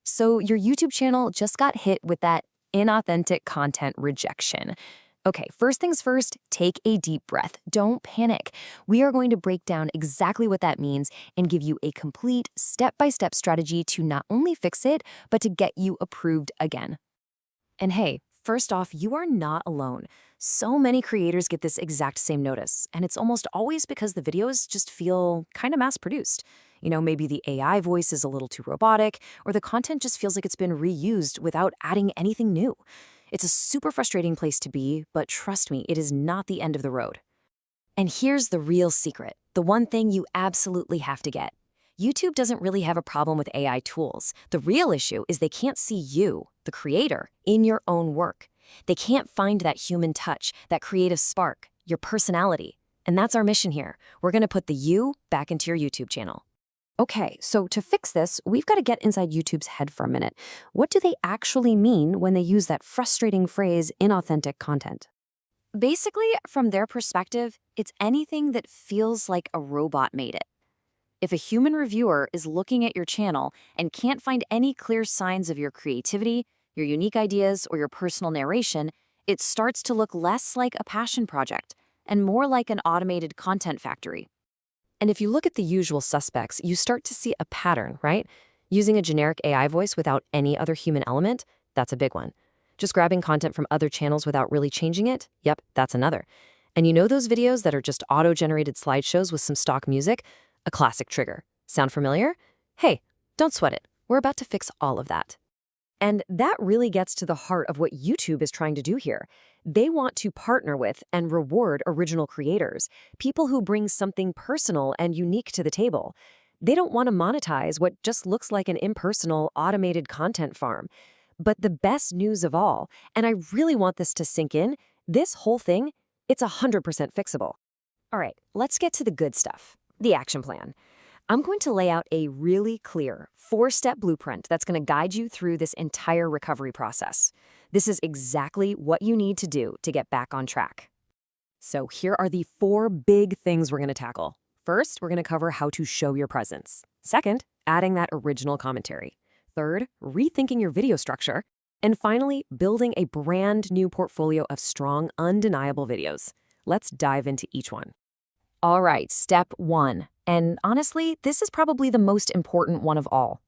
So your YouTube channel just got hit with that inauthentic content rejection. Okay, first things first, take a deep breath. Don't panic. We are going to break down exactly what that means and give you a complete step-by-step strategy to not only fix it, but to get you approved again. And hey, first off, you are not alone. So many creators get this exact same notice, and it's almost always because the videos just feel kind of mass-produced. Maybe the AI voice is a little too robotic, or the content just feels like it's been reused without adding anything new. It's a super frustrating place to be, but trust me, it is not the end of the road. And here's the real secret, the one thing you absolutely have to get. YouTube doesn't really have a problem with AI tools. The real issue is they can't see you, the creator, in your own work. They can't find that human touch, that creative spark, your personality. And that's our mission here. We're going to put the you back into your YouTube channel. Okay, so to fix this, we've got to get inside YouTube's head for a minute. What do they actually mean when they use that frustrating phrase, inauthentic content? Basically, from their perspective, it's anything that feels like a robot made it. If a human reviewer is looking at your channel and can't find any clear signs of your creativity, your unique ideas, or your personal narration, it starts to look less like a passion project and more like an automated content factory. And if you look at the usual suspects, you start to see a pattern, right? Using a generic AI voice without any other human element, that's a big one. Just grabbing content from other channels without really changing it, yep, that's another. And those videos that are just auto-generated slideshows with some stock music? A classic trigger. Sound familiar? Hey, don't sweat it. We're about to fix all of that. And that really gets to the heart of what YouTube is trying to do here. They want to partner with and reward original creators, people who bring something personal and unique to the table. They don't want to monetize what just looks like an impersonal, automated content farm. But the best news of all, and I really want this to sink in, this whole thing, it's 100% fixable. All right, let's get to the good stuff, the action plan. I'm going to lay out a really clear 4-step blueprint that's going to guide you through this entire recovery process. This is exactly what you need to do to get back on track. So here are the 4 big things we're going to tackle. First, we're going to cover how to show your presence. Second, adding that original commentary. Third, rethinking your video structure. And finally, building a brand new portfolio of strong, undeniable videos. Let's dive into each one. All right, step 1. And honestly, this is probably the most important one of all.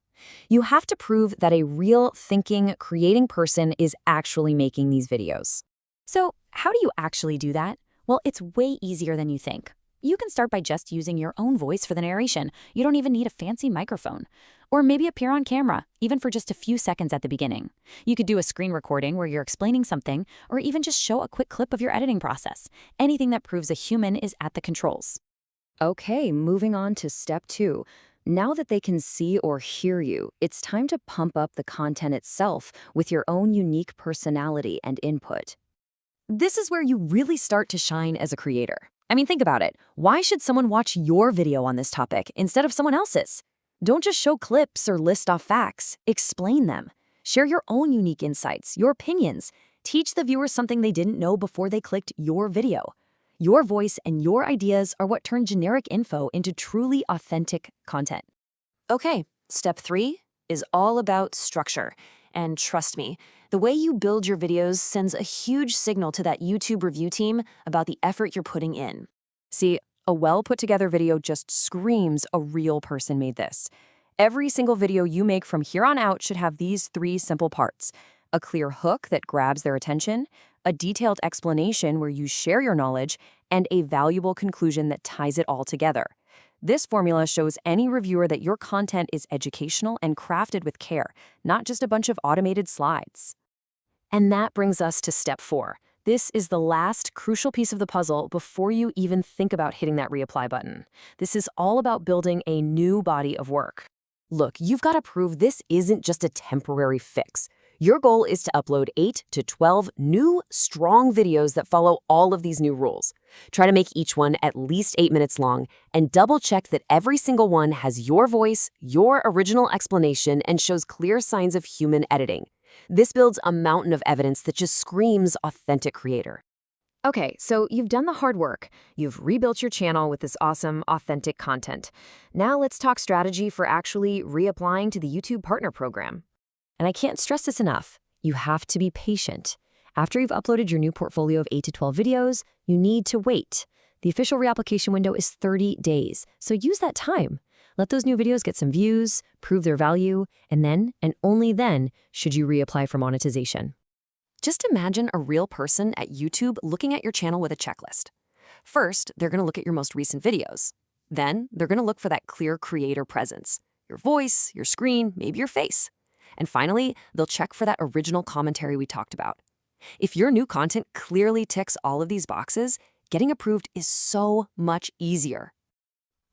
You have to prove that a real thinking, creating person is actually making these videos. So how do you actually do that? Well, it's way easier than you think. You can start by just using your own voice for the narration. You don't even need a fancy microphone. Or maybe appear on camera, even for just a few seconds at the beginning. You could do a screen recording where you're explaining something, or even just show a quick clip of your editing process. Anything that proves a human is at the controls. Okay, moving on to step 2. Now that they can see or hear you, it's time to pump up the content itself with your own unique personality and input. This is where you really start to shine as a creator. I mean, think about it. Why should someone watch your video on this topic instead of someone else's? Don't just show clips or list off facts. Explain them. Share your own unique insights, your opinions. Teach the viewers something they didn't know before they clicked your video. Your voice and your ideas are what turn generic info into truly authentic content. Okay, step 3 is all about structure. And trust me, the way you build your videos sends a huge signal to that YouTube review team about the effort you're putting in. See, a well-put-together video just screams a real person made this. Every single video you make from here on out should have these 3 simple parts: a clear hook that grabs their attention, a detailed explanation where you share your knowledge, and a valuable conclusion that ties it all together. This formula shows any reviewer that your content is educational and crafted with care, not just a bunch of automated slides. And that brings us to step 4. This is the last crucial piece of the puzzle before you even think about hitting that reapply button. This is all about building a new body of work. Look, you've got to prove this isn't just a temporary fix. Your goal is to upload 8 to 12 new, strong videos that follow all of these new rules. Try to make each one at least 8 minutes long, and double-check that every single one has your voice, your original explanation, and shows clear signs of human editing. This builds a mountain of evidence that just screams authentic creator. Okay, so you've done the hard work. You've rebuilt your channel with this awesome, authentic content. Now let's talk strategy for actually reapplying to the YouTube Partner Program. And I can't stress this enough. You have to be patient. After you've uploaded your new portfolio of 8 to 12 videos, you need to wait. The official reapplication window is 30 days, so use that time. Let those new videos get some views, prove their value, and then, and only then, should you reapply for monetization. Just imagine a real person at YouTube looking at your channel with a checklist. First, they're going to look at your most recent videos. Then, they're going to look for that clear creator presence, your voice, your screen, maybe your face. And finally, they'll check for that original commentary we talked about. If your new content clearly ticks all of these boxes, getting approved is so much easier.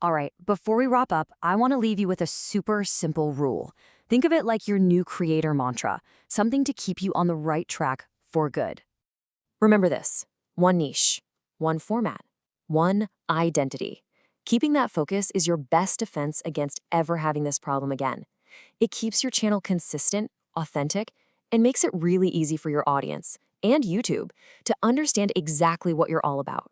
All right, before we wrap up, I want to leave you with a super simple rule. Think of it like your new creator mantra, something to keep you on the right track for good. Remember this: one niche, one format, one identity. Keeping that focus is your best defense against ever having this problem again. It keeps your channel consistent, authentic, and makes it really easy for your audience and YouTube to understand exactly what you're all about.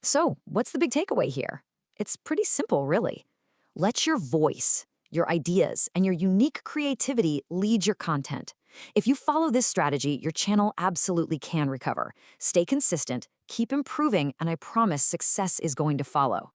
So, what's the big takeaway here? It's pretty simple, really. Let your voice, your ideas, and your unique creativity lead your content. If you follow this strategy, your channel absolutely can recover. Stay consistent, keep improving, and I promise success is going to follow.